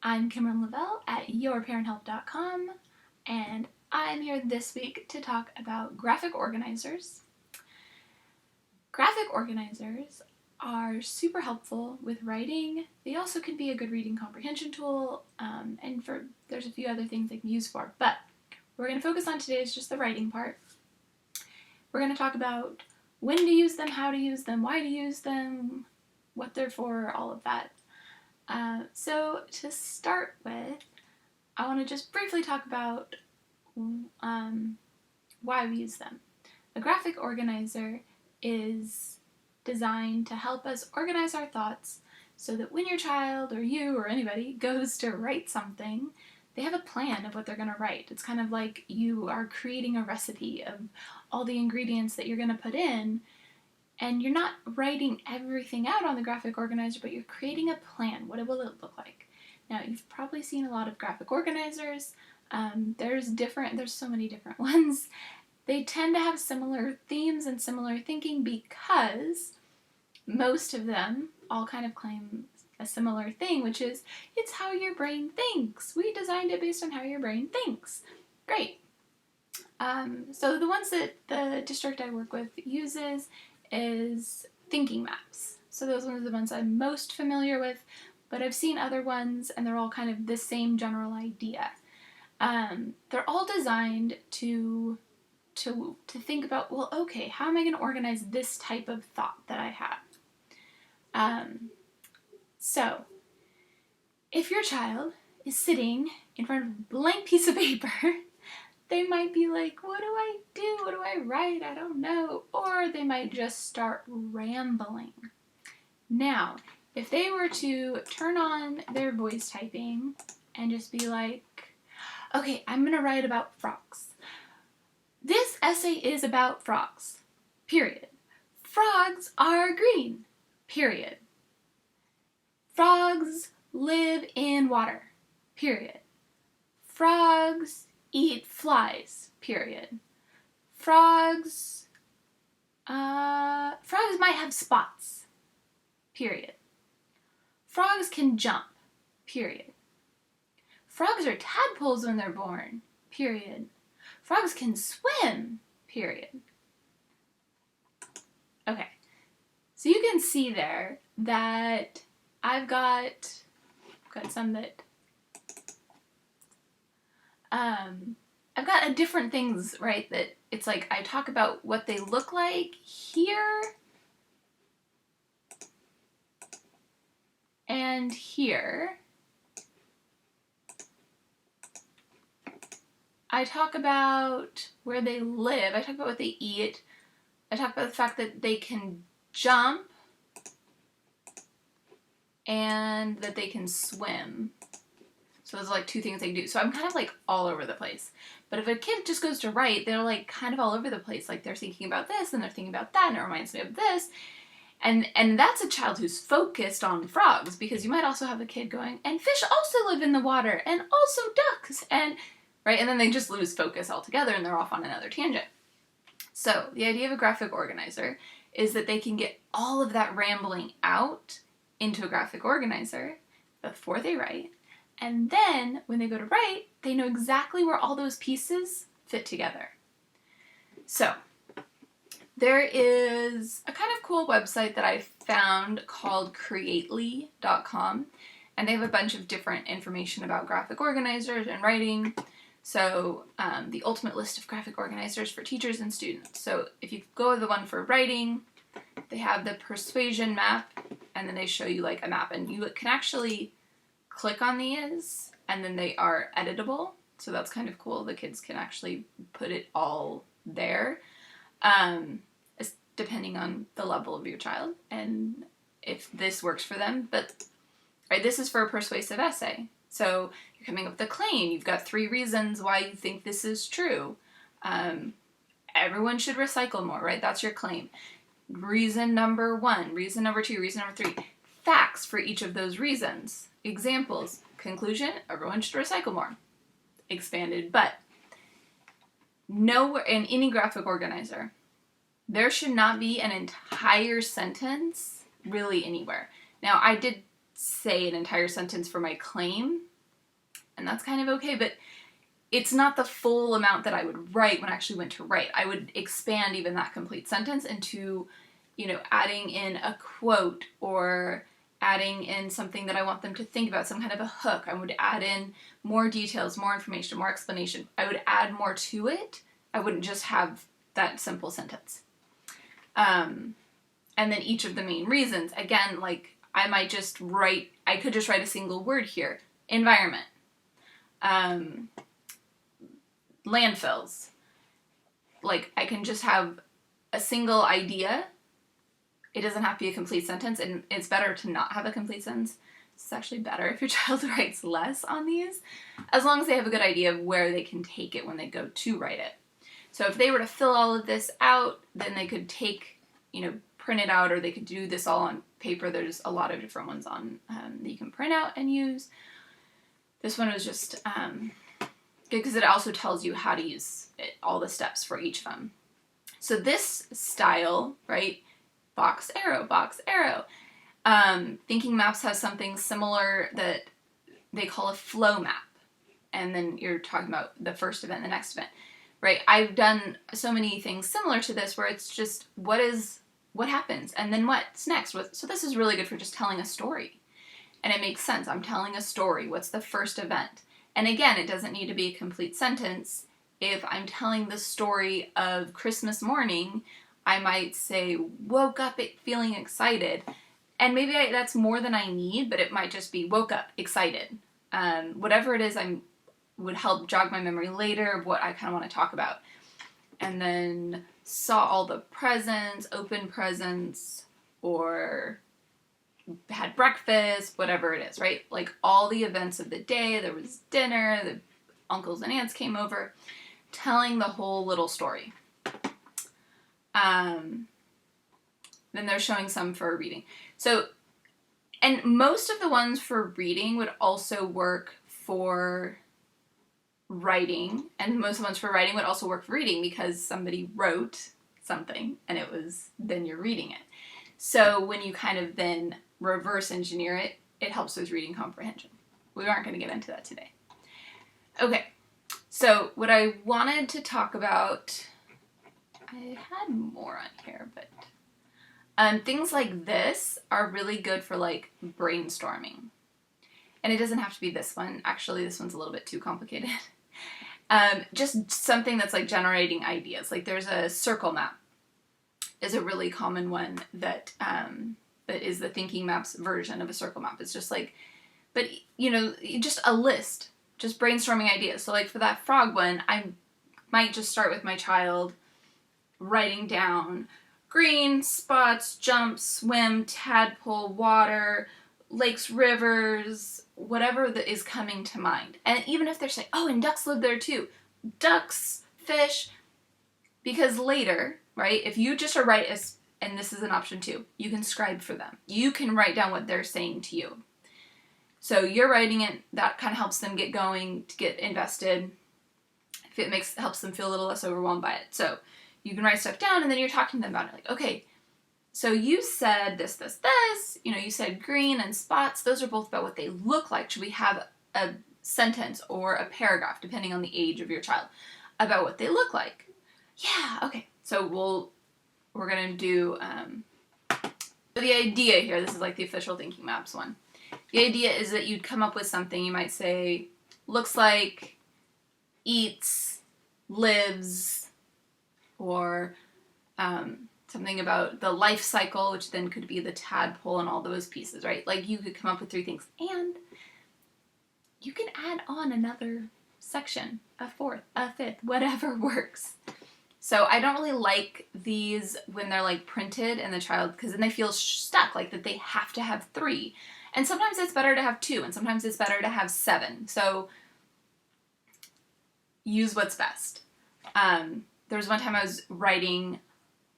I'm Kimberly Lavelle at yourparenthelp.com, and I'm here this week to talk about graphic organizers. Graphic organizers are super helpful with writing. They also can be a good reading comprehension tool, and there's a few other things they can be used for, but we're going to focus on today is just the writing part. We're going to talk about when to use them, how to use them, why to use them, what they're for, all of that. So to start with, I want to just briefly talk about why we use them. A graphic organizer is designed to help us organize our thoughts so that when your child or you or anybody goes to write something, they have a plan of what they're going to write. It's kind of like you are creating a recipe of all the ingredients that you're going to put in, and you're not writing everything out on the graphic organizer, but you're creating a plan. What will it look like? Now, you've probably seen a lot of graphic organizers. There's so many different ones. They tend to have similar themes and similar thinking because most of them all kind of claim a similar thing, which is it's how your brain thinks. We designed it based on how your brain thinks. Great. So the ones that the district I work with uses is thinking maps. So those are the ones I'm most familiar with, but I've seen other ones and they're all kind of the same general idea. They're all designed to think about, well, okay, how am I going to organize this type of thought that I have? So if your child is sitting in front of a blank piece of paper, they might be like, what do I do? What do I write? I don't know. Or they might just start rambling. Now, if they were to turn on their voice typing and just be like, okay, I'm going to write about frogs. This essay is about frogs, period. Frogs are green, period. Frogs live in water, period. Frogs eat flies, period. Frogs might have spots, period. Frogs can jump, period. Frogs are tadpoles when they're born, period. Frogs can swim, period. Okay, so you can see there that I've got some that I've got different things, right, that it's like I talk about what they look like here and here. I talk about where they live. I talk about what they eat. I talk about the fact that they can jump and that they can swim. So those are like two things they can do. So I'm kind of like all over the place. But if a kid just goes to write, they're like kind of all over the place. Like they're thinking about this and they're thinking about that and it reminds me of this. And that's a child who's focused on frogs, because you might also have a kid going, and fish also live in the water and also ducks and right? And then they just lose focus altogether and they're off on another tangent. So the idea of a graphic organizer is that they can get all of that rambling out into a graphic organizer before they write. And then when they go to write, they know exactly where all those pieces fit together. So there is a kind of cool website that I found called creately.com, and they have a bunch of different information about graphic organizers and writing. So the ultimate list of graphic organizers for teachers and students. So if you go with the one for writing, they have the persuasion map, and then they show you like a map, and you can actually click on these and then they are editable. So that's kind of cool. The kids can actually put it all there, depending on the level of your child and if this works for them. But right, this is for a persuasive essay. So you're coming up with a claim. You've got 3 reasons why you think this is true. Everyone should recycle more, right? That's your claim. Reason number 1, reason number 2, reason number 3. Facts for each of those reasons. Examples. Conclusion, everyone should recycle more. Expanded. But nowhere in any graphic organizer, there should not be an entire sentence really anywhere. Now, I did say an entire sentence for my claim, and that's kind of okay, but it's not the full amount that I would write when I actually went to write. I would expand even that complete sentence into, you know, adding in a quote or adding in something that I want them to think about, some kind of a hook. I would add in more details, more information, more explanation. I would add more to it. I wouldn't just have that simple sentence. And then each of the main reasons, again, like I could just write a single word here. Environment. Landfills. Like I can just have a single idea. It doesn't have to be a complete sentence, and it's better to not have a complete sentence. It's actually better if your child writes less on these, as long as they have a good idea of where they can take it when they go to write it. So if they were to fill all of this out, then they could take, you know, print it out, or they could do this all on paper. There's a lot of different ones on that you can print out and use. This one was just good because it also tells you how to use it, all the steps for each of them. So this style, right? Box, arrow, box, arrow. Thinking Maps has something similar that they call a flow map. And then you're talking about the first event, the next event, right? I've done so many things similar to this where it's just what happens and then what's next. So this is really good for just telling a story. And it makes sense. I'm telling a story. What's the first event? And again, it doesn't need to be a complete sentence. If I'm telling the story of Christmas morning, I might say, woke up feeling excited. And maybe that's more than I need, but it might just be woke up excited. Whatever it is, would help jog my memory later of what I kind of want to talk about. And then saw all the presents, opened presents, or had breakfast, whatever it is, right? Like all the events of the day. There was dinner, the uncles and aunts came over, telling the whole little story. Then they're showing some for reading. So, and most of the ones for reading would also work for writing, and most of the ones for writing would also work for reading because somebody wrote something and then you're reading it. So when you kind of then reverse engineer it, it helps with reading comprehension. We aren't going to get into that today. Okay, so what I wanted to talk about, I had more on here, but things like this are really good for like brainstorming. And it doesn't have to be this one. Actually, this one's a little bit too complicated. Just something that's like generating ideas. Like there's a circle map is a really common one that is the Thinking Maps version of a circle map. It's just like, but you know, just a list, just brainstorming ideas. So like for that frog one, I might just start with my child writing down green, spots, jump, swim, tadpole, water, lakes, rivers, whatever that is coming to mind. And even if they're saying, oh, and ducks live there too. Ducks, fish, because later, right, if you just are write, and this is an option too, you can scribe for them. You can write down what they're saying to you. So you're writing it, that kind of helps them get going, to get invested. If it helps them feel a little less overwhelmed by it. So you can write stuff down and then you're talking to them about it. Like, okay, so you said this, this, this, you know, you said green and spots. Those are both about what they look like. Should we have a sentence or a paragraph, depending on the age of your child, about what they look like? Yeah, okay. So we're going to do, the idea here, this is like the official Thinking Maps one. The idea is that you'd come up with something, you might say, looks like, eats, lives, or something about the life cycle, which then could be the tadpole and all those pieces, right? Like you could come up with 3 things, and you can add on another section, a 4th, a 5th, whatever works. So I don't really like these when they're like printed and the child, because then they feel stuck, like that they have to have 3. And sometimes it's better to have 2, and sometimes it's better to have 7. So use what's best. There was one time I was writing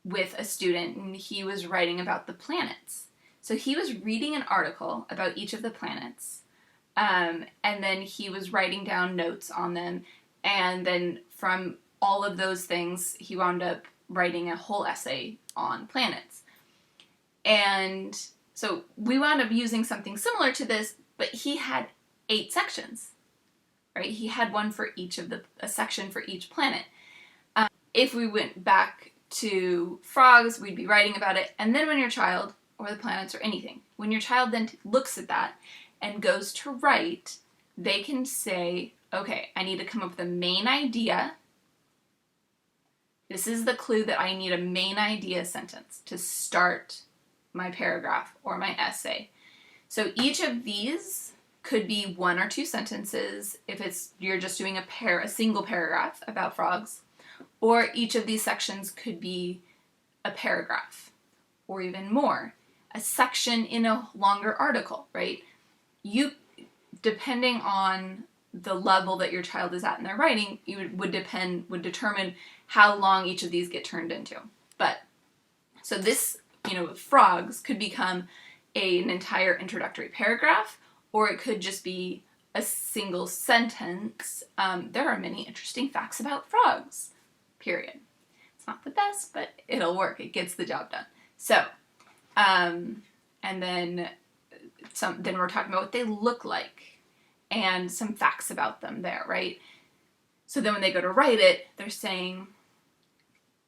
with a student, and he was writing about the planets. So he was reading an article about each of the planets, and then he was writing down notes on them, and then from all of those things, he wound up writing a whole essay on planets. And so we wound up using something similar to this, but he had 8 sections. right? He had one for each of a section for each planet. If we went back to frogs, we'd be writing about it. And then when your child, or the planets or anything, when your child then looks at that and goes to write, they can say, okay, I need to come up with a main idea. This is the clue that I need a main idea sentence to start my paragraph or my essay. So each of these could be 1 or 2 sentences if you're just doing a single paragraph about frogs, or each of these sections could be a paragraph or even more, a section in a longer article, right? Depending on the level that your child is at in their writing, would determine how long each of these get turned into. But so this, frogs could become an entire introductory paragraph, or it could just be a single sentence. There are many interesting facts about frogs, period. It's not the best, but it'll work. It gets the job done. So, and then we're talking about what they look like and some facts about them there, right? So then when they go to write it, they're saying,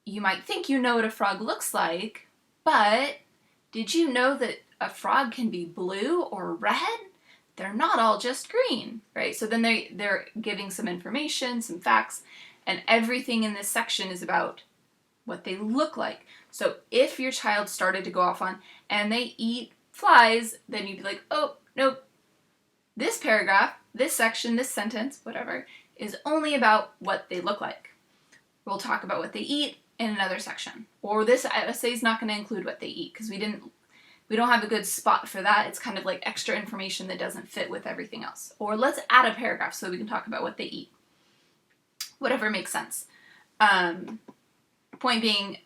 you might think you know what a frog looks like, but did you know that a frog can be blue or red? They're not all just green, right? So then they're giving some information, some facts, and everything in this section is about what they look like. So if your child started to go off on, and they eat flies, then you'd be like, oh, nope. This paragraph, this section, this sentence, whatever, is only about what they look like. We'll talk about what they eat in another section. Or this essay is not going to include what they eat because we don't have a good spot for that. It's kind of like extra information that doesn't fit with everything else. Or let's add a paragraph so we can talk about what they eat. Whatever makes sense. Point being,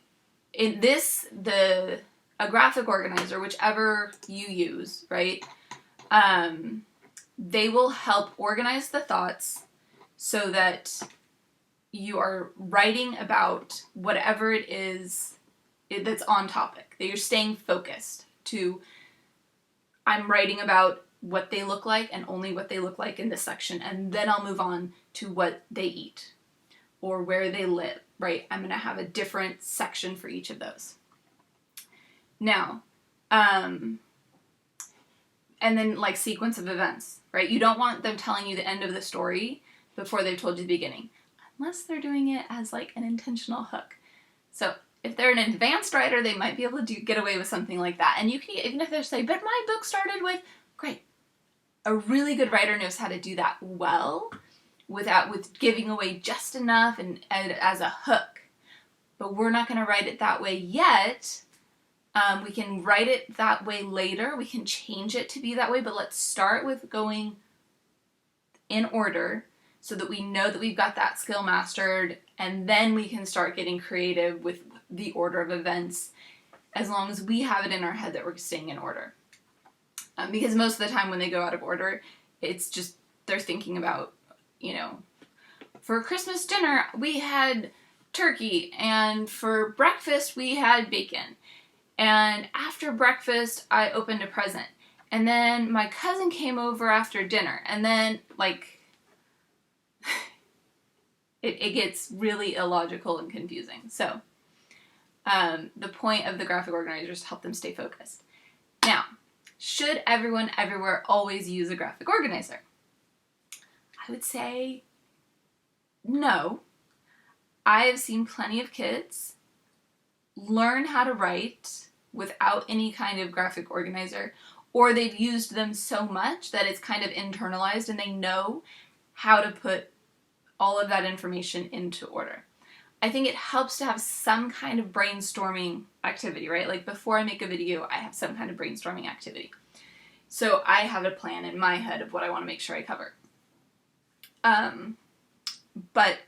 in this, a graphic organizer, whichever you use, right? They will help organize the thoughts so that you are writing about whatever it is that's on topic, that you're staying focused to, I'm writing about what they look like and only what they look like in this section, and then I'll move on to what they eat or where they live, right? I'm going to have a different section for each of those. Now, and then like sequence of events, right? You don't want them telling you the end of the story before they've told you the beginning, unless they're doing it as like an intentional hook. So if they're an advanced writer, they might be able to get away with something like that. And you can, even if they say, but my book started with, great. A really good writer knows how to do that well with giving away just enough and as a hook. But we're not going to write it that way yet. We can write it that way later. We can change it to be that way, but let's start with going in order so that we know that we've got that skill mastered, and then we can start getting creative with the order of events as long as we have it in our head that we're staying in order. Because most of the time when they go out of order, it's just they're thinking about, for Christmas dinner we had turkey, and for breakfast we had bacon. And after breakfast, I opened a present. And then my cousin came over after dinner. And then, it gets really illogical and confusing. So, the point of the graphic organizer is to help them stay focused. Now, should everyone everywhere always use a graphic organizer? I would say no. I have seen plenty of kids learn how to write without any kind of graphic organizer, or they've used them so much that it's kind of internalized and they know how to put all of that information into order. I think it helps to have some kind of brainstorming activity, right? Like before I make a video, I have some kind of brainstorming activity. So I have a plan in my head of what I want to make sure I cover. But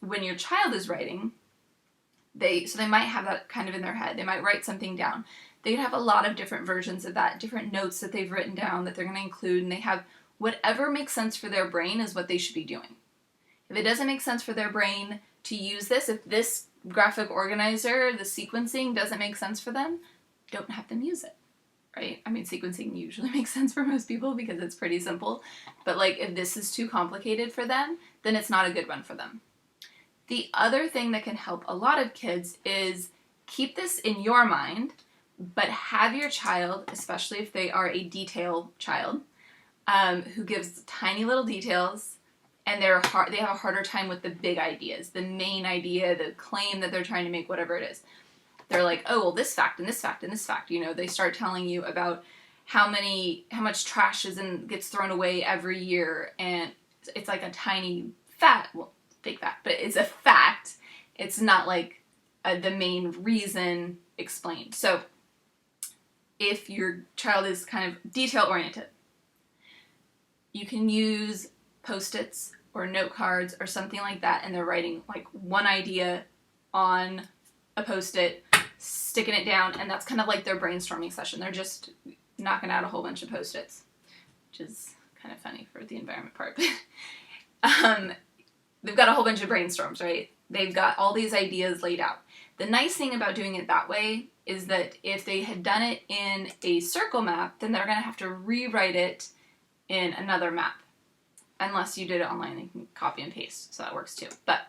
when your child is writing, they might have that kind of in their head. They might write something down. They could have a lot of different versions of that, different notes that they've written down that they're going to include, and they have whatever makes sense for their brain is what they should be doing. If it doesn't make sense for their brain to use this, if this graphic organizer, the sequencing doesn't make sense for them, don't have them use it, right? I mean, sequencing usually makes sense for most people because it's pretty simple, but like if this is too complicated for them, then it's not a good one for them. The other thing that can help a lot of kids is keep this in your mind, but have your child, especially if they are a detail child, who gives tiny little details, and they have a harder time with the big ideas, the main idea, the claim that they're trying to make, whatever it is. They're like, oh, well, this fact and this fact and this fact. You know, they start telling you about how much trash gets thrown away every year, and it's like a tiny fact, well, fake fact, but it's a fact. It's not like the main reason explained. So if your child is kind of detail oriented, you can use Post-its or note cards or something like that, and they're writing like one idea on a Post-it, sticking it down, and that's kind of like their brainstorming session. They're just knocking out a whole bunch of Post-its, which is kind of funny for the environment part. They've got a whole bunch of brainstorms, right? They've got all these ideas laid out. The nice thing about doing it that way is that if they had done it in a circle map, then they're going to have to rewrite it in another map. Unless you did it online, they can copy and paste, so that works too. But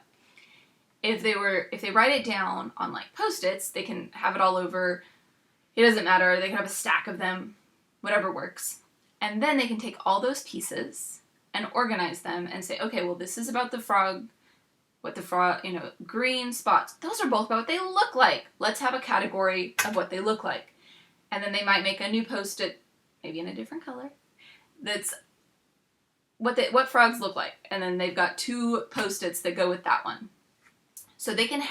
if they write it down on like Post-its, they can have it all over. It doesn't matter. They can have a stack of them, whatever works. And then they can take all those pieces and organize them and say, okay, well, this is about the frog, green spots. Those are both about what they look like. Let's have a category of what they look like. And then they might make a new Post-it, maybe in a different color, that's what frogs look like. And then they've got 2 Post-its that go with that one. So they can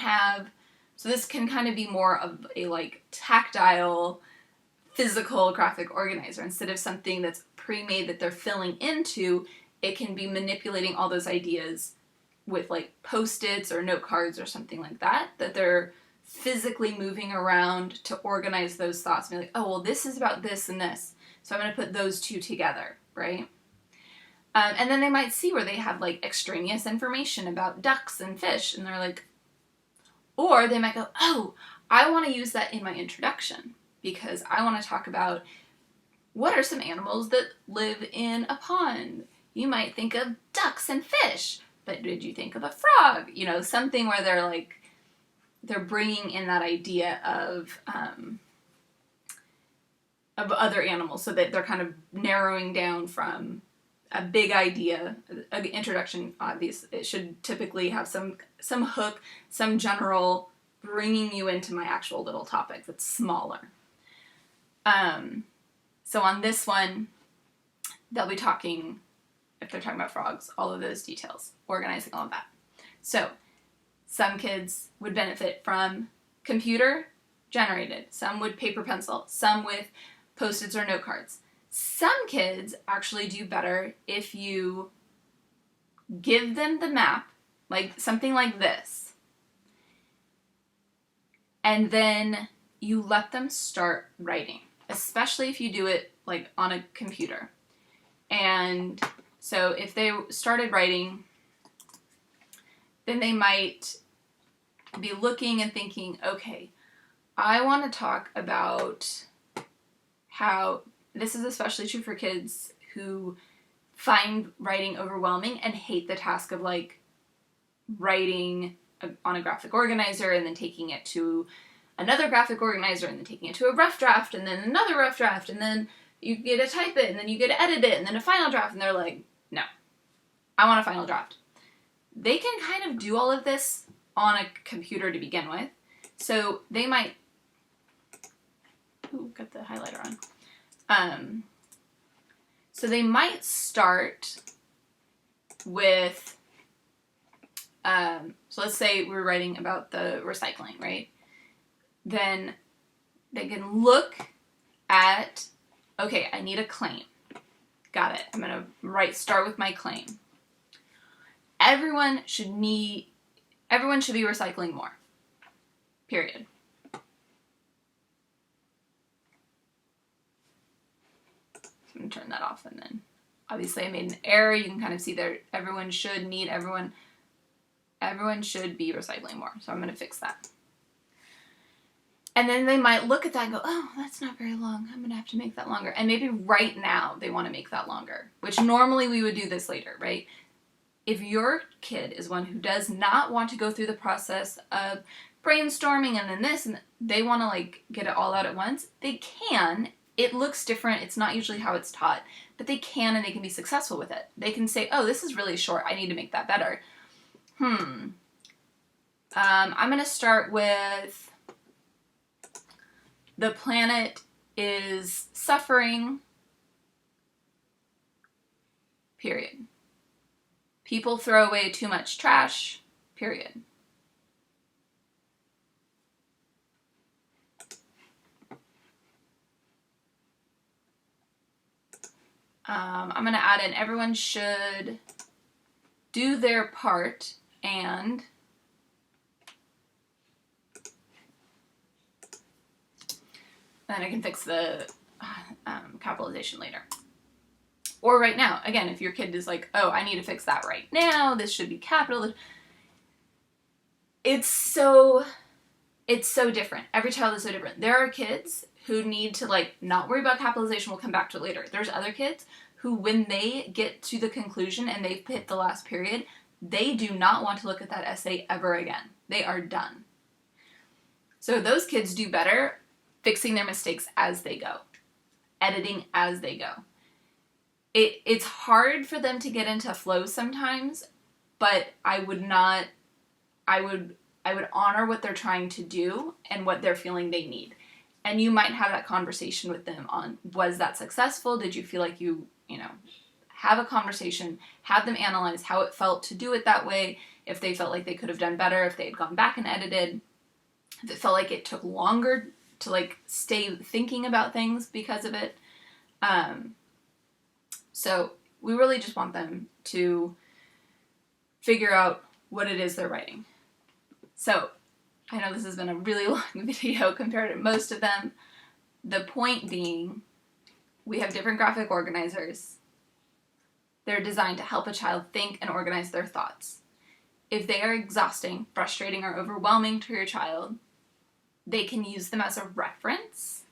so this can kind of be more of a like tactile, physical graphic organizer. Instead of something that's pre-made that they're filling into, it can be manipulating all those ideas with like Post-its or note cards or something like that they're physically moving around to organize those thoughts. And be like, oh, well, this is about this and this, so I'm going to put those 2 together, right? And then they might see where they have like extraneous information about ducks and fish, and they're like, or they might go, oh, I want to use that in my introduction because I want to talk about what are some animals that live in a pond. You might think of ducks and fish, but did you think of a frog? You know, something where they're bringing in that idea of other animals, so that they're kind of narrowing down from a big idea. An introduction, obvious, it should typically have some hook, some general bringing you into my actual little topic that's smaller. So on this one, they'll be talking, if they're talking about frogs, all of those details, organizing all of that. So some kids would benefit from computer generated, some with paper pencil, some with Post-its or note cards. Some kids actually do better if you give them the map, like something like this, and then you let them start writing, especially if you do it like on a computer. And so if they started writing, then they might be looking and thinking, okay, I want to talk about how, this is especially true for kids who find writing overwhelming and hate the task of like writing on a graphic organizer and then taking it to another graphic organizer and then taking it to a rough draft and then another rough draft and then you get to type it and then you get to edit it and then a final draft, and they're like, no, I want a final draft. They can kind of do all of this on a computer to begin with. So they might, got the highlighter on. So they might start with, so let's say we're writing about the recycling, right? Then they can look at, okay, I need a claim. Got it. I'm going to start with my claim. Everyone should be recycling more. Period. I'm going to turn that off, and then obviously I made an error. You can kind of see there, everyone should be recycling more. So I'm going to fix that. And then they might look at that and go, oh, that's not very long. I'm going to have to make that longer. And maybe right now they want to make that longer, which normally we would do this later, right? If your kid is one who does not want to go through the process of brainstorming and then this, and they want to like get it all out at once, they can. It looks different. It's not usually how it's taught, but they can, and they can be successful with it. They can say, oh, this is really short. I need to make that better. I'm going to start with the planet is suffering, period. People throw away too much trash, period. I'm going to add in everyone should do their part and then I can fix the capitalization later. Or right now, again, if your kid is like, oh, I need to fix that right now, this should be capital. It's so different. Every child is so different. There are kids who need to like not worry about capitalization. We'll come back to it later. There's other kids who, when they get to the conclusion and they've hit the last period, they do not want to look at that essay ever again. They are done. So those kids do better fixing their mistakes as they go, editing as they go. It's hard for them to get into flow sometimes, but I would honor what they're trying to do and what they're feeling they need. And you might have that conversation with them on, was that successful? Did you feel like you have a conversation, have them analyze how it felt to do it that way, if they felt like they could have done better, if they had gone back and edited, if it felt like it took longer to like stay thinking about things because of it. So we really just want them to figure out what it is they're writing. So I know this has been a really long video compared to most of them. The point being, we have different graphic organizers. They're designed to help a child think and organize their thoughts. If they are exhausting, frustrating, or overwhelming to your child, they can use them as a reference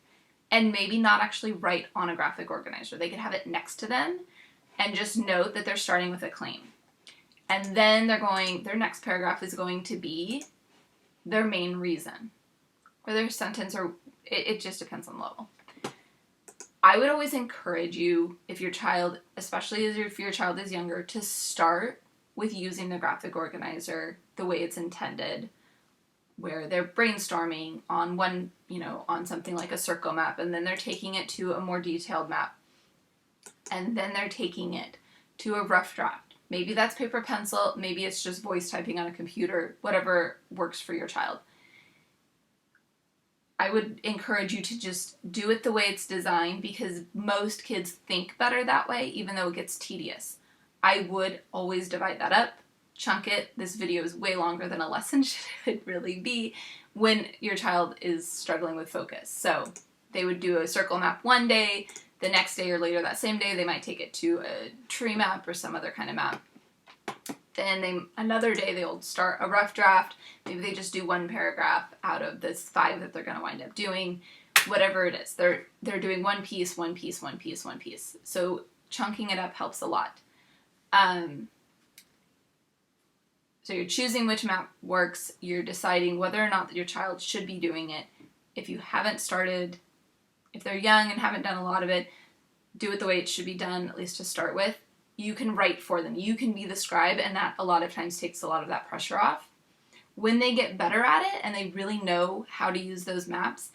and maybe not actually write on a graphic organizer. They could have it next to them and just note that they're starting with a claim. And then their next paragraph is going to be their main reason, or their sentence, or it just depends on the level. I would always encourage you, if your child, especially if your child is younger, to start with using the graphic organizer the way it's intended, where they're brainstorming on on something like a circle map, and then they're taking it to a more detailed map, and then they're taking it to a rough draft. Maybe that's paper pencil, maybe it's just voice typing on a computer, whatever works for your child. I would encourage you to just do it the way it's designed, because most kids think better that way, even though it gets tedious. I would always divide that up, chunk it. This video is way longer than a lesson should really be when your child is struggling with focus. So they would do a circle map one day, the next day or later that same day they might take it to a tree map or some other kind of map. Then another day they'll start a rough draft. Maybe they just do one paragraph out of this 5 that they're going to wind up doing. Whatever it is, they're doing one piece. So chunking it up helps a lot. So you're choosing which map works. You're deciding whether or not that your child should be doing it. If you haven't started, if they're young and haven't done a lot of it, do it the way it should be done, at least to start with. You can write for them. You can be the scribe, and that a lot of times takes a lot of that pressure off. When they get better at it and they really know how to use those maps,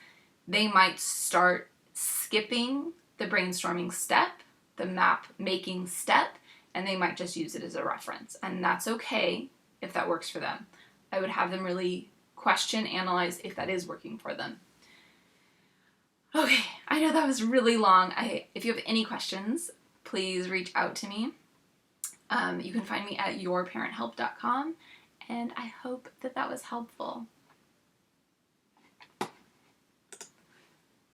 they might start skipping the brainstorming step, the map making step, and they might just use it as a reference. And that's okay if that works for them. I would have them really question, analyze if that is working for them. Okay, I know that was really long. If you have any questions, please reach out to me. You can find me at yourparenthelp.com, and I hope that was helpful.